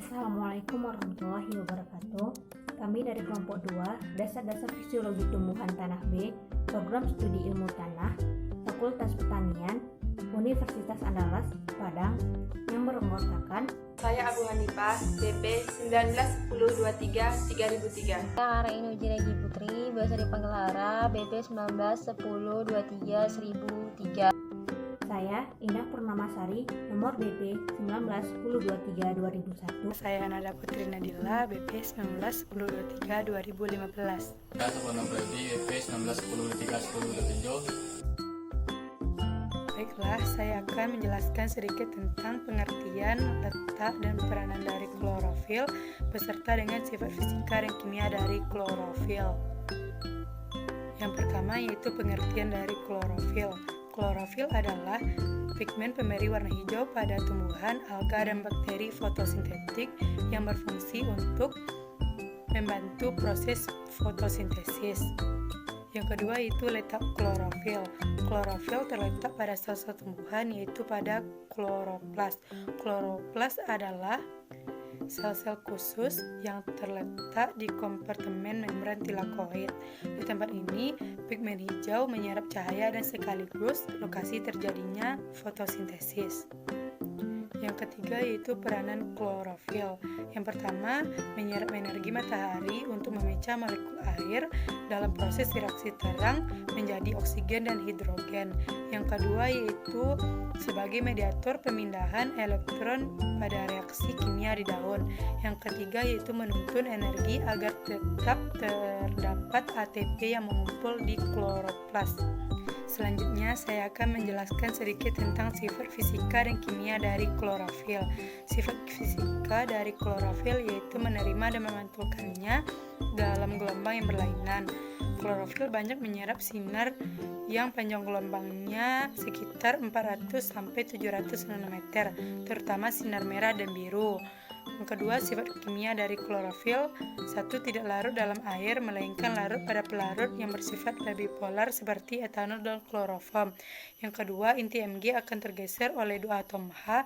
Assalamualaikum warahmatullahi wabarakatuh. Kami dari kelompok 2, Dasar-dasar Fisiologi Tumbuhan Tanah B, Program Studi Ilmu Tanah, Fakultas Pertanian, Universitas Andalas, Padang, yang beranggotakan Saya Abu Hanifah, BP 191023 3003. Saya Ara Inu Jiregi Putri, biasa dipanggil Ara, BP 191023 1003. saya Indah Purnamasari, nomor BP 191023 2001. Saya Nada Putri Nadila, BP 191023 2015. Saya Sopono Predi, EP 1910 Baiklah, saya akan menjelaskan sedikit tentang pengertian, letak, dan peranan dari klorofil beserta dengan sifat fisika dan kimia dari klorofil. Yang pertama yaitu pengertian dari klorofil. Klorofil adalah pigmen pemberi warna hijau pada tumbuhan, alga, dan bakteri fotosintetik yang berfungsi untuk membantu proses fotosintesis. Yang kedua yaitu letak klorofil. Klorofil terletak pada sel-sel tumbuhan yaitu pada kloroplas. Kloroplas adalah sel-sel khusus yang terletak di kompartemen membran tilakoid. Di tempat ini, pigmen hijau menyerap cahaya dan sekaligus lokasi terjadinya fotosintesis. Yang ketiga yaitu peranan klorofil. Yang pertama, menyerap energi matahari untuk memecah molekul air dalam proses reaksi terang menjadi oksigen dan hidrogen. Yang kedua yaitu sebagai mediator pemindahan elektron pada reaksi kimia di daun. Yang ketiga yaitu menuntun energi agar tetap terdapat ATP yang mengumpul di kloroplas. Selanjutnya, saya akan menjelaskan sedikit tentang sifat fisika dan kimia dari klorofil. Sifat fisika dari klorofil yaitu menerima dan memantulkannya dalam gelombang yang berlainan. Klorofil banyak menyerap sinar yang panjang gelombangnya sekitar 400-700 nanometer, terutama sinar merah dan biru. Yang kedua, sifat kimia dari klorofil. 1. Tidak larut dalam air, melainkan larut pada pelarut yang bersifat bipolar seperti etanol dan kloroform. Yang kedua, inti Mg akan tergeser oleh 2 atom H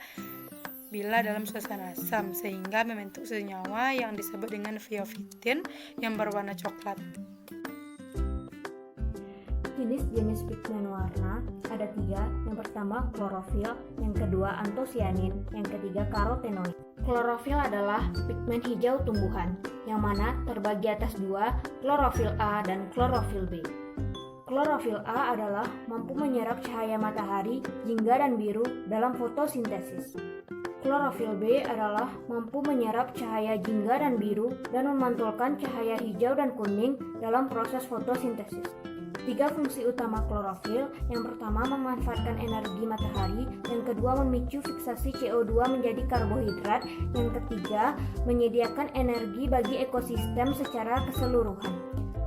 bila dalam suasana asam, sehingga membentuk senyawa yang disebut dengan fiofitin yang berwarna coklat. Jenis-jenis pigmen warna ada 3. Yang pertama klorofil, yang kedua antosianin, yang ketiga karotenoid. Klorofil adalah pigmen hijau tumbuhan, yang mana terbagi atas 2, klorofil A dan klorofil B. Klorofil A adalah mampu menyerap cahaya matahari, jingga dan biru dalam fotosintesis. Klorofil B adalah mampu menyerap cahaya jingga dan biru dan memantulkan cahaya hijau dan kuning dalam proses fotosintesis. 3 fungsi utama klorofil. Yang pertama, memanfaatkan energi matahari. Yang kedua, memicu fiksasi CO2 menjadi karbohidrat. Yang ketiga, menyediakan energi bagi ekosistem secara keseluruhan.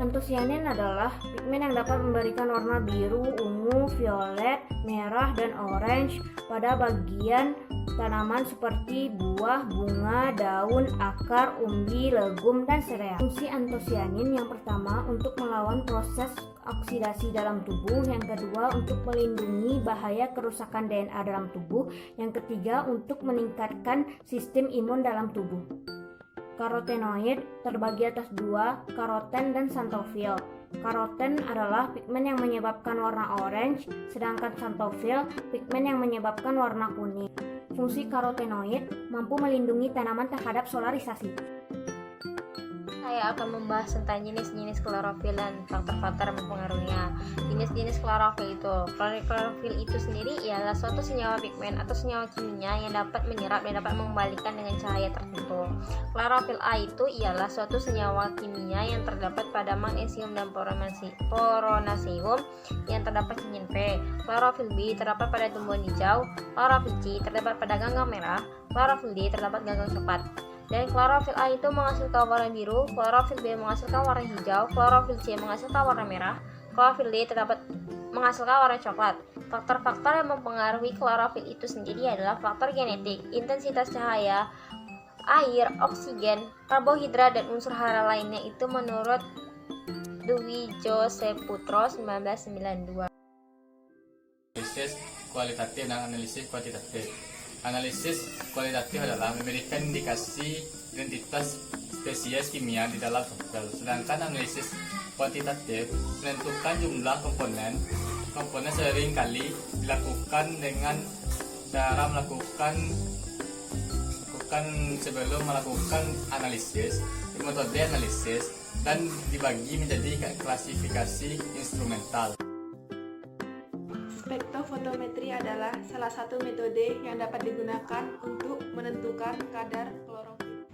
Antosianin adalah pigmen yang dapat memberikan warna biru, ungu, violet, merah, dan orange pada bagian tanaman seperti buah, bunga, daun, akar, umbi, legum, dan sereal. Fungsi antosianin yang pertama untuk melawan proses oksidasi dalam tubuh, yang kedua untuk melindungi bahaya kerusakan DNA dalam tubuh, yang ketiga untuk meningkatkan sistem imun dalam tubuh. Karotenoid terbagi atas 2, karoten dan xanthofil. Karoten adalah pigmen yang menyebabkan warna orange, sedangkan xanthofil pigmen yang menyebabkan warna kuning. Fungsi karotenoid mampu melindungi tanaman terhadap solarisasi. Saya akan membahas tentang jenis-jenis klorofil dan faktor-faktor yang mempengaruhinya. Jenis-jenis klorofil itu sendiri ialah suatu senyawa pigmen atau senyawa kimia yang dapat menyerap dan dapat mengembalikan dengan cahaya tertentu. Klorofil A itu ialah suatu senyawa kimia yang terdapat pada magnesium dan poronasium yang terdapat cincin P. Klorofil B terdapat pada tumbuhan hijau. Klorofil C terdapat pada ganggang merah. Klorofil D terdapat ganggang coklat. Dan klorofil A itu menghasilkan warna biru, klorofil B menghasilkan warna hijau, klorofil C menghasilkan warna merah, klorofil D terdapat menghasilkan warna coklat. Faktor-faktor yang mempengaruhi klorofil itu sendiri adalah faktor genetik, intensitas cahaya, air, oksigen, karbohidrat, dan unsur hara lainnya itu menurut Dwi Joseputro 1992. Analisis kualitatif dan analisis kuantitatif. Analisis kualitatif adalah memberikan indikasi identitas spesies kimia di dalam sampel, sedangkan analisis kuantitatif menentukan jumlah komponen. Komponen sering kali dilakukan dengan cara melakukan sebelum melakukan analisis, metode analisis, dan dibagi menjadi klasifikasi instrumental. Spektrofotometri adalah salah satu metode yang dapat digunakan untuk menentukan kadar klorofil.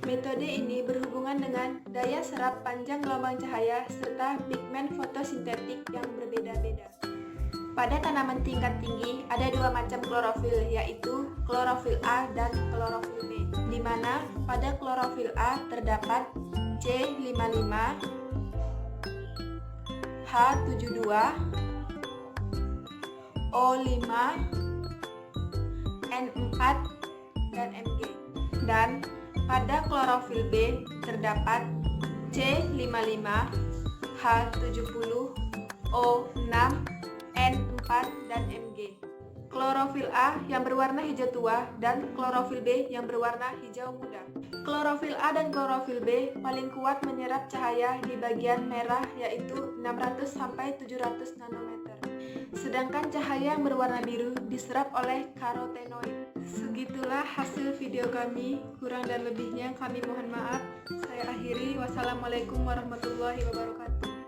Metode ini berhubungan dengan daya serap panjang gelombang cahaya serta pigmen fotosintetik yang berbeda-beda. Pada tanaman tingkat tinggi ada dua macam klorofil, yaitu klorofil A dan klorofil B, di mana pada klorofil A terdapat C55, H72, O5, N4, dan Mg. Dan pada klorofil B terdapat C55, H70, O6, N4, dan Mg. Klorofil A yang berwarna hijau tua dan klorofil B yang berwarna hijau muda. Klorofil A dan klorofil B paling kuat menyerap cahaya di bagian merah, yaitu 600 sampai 700 nanometer. Sedangkan cahaya yang berwarna biru diserap oleh karotenoid. Segitulah hasil video kami, kurang dan lebihnya kami mohon maaf. Saya akhiri, wassalamualaikum warahmatullahi wabarakatuh.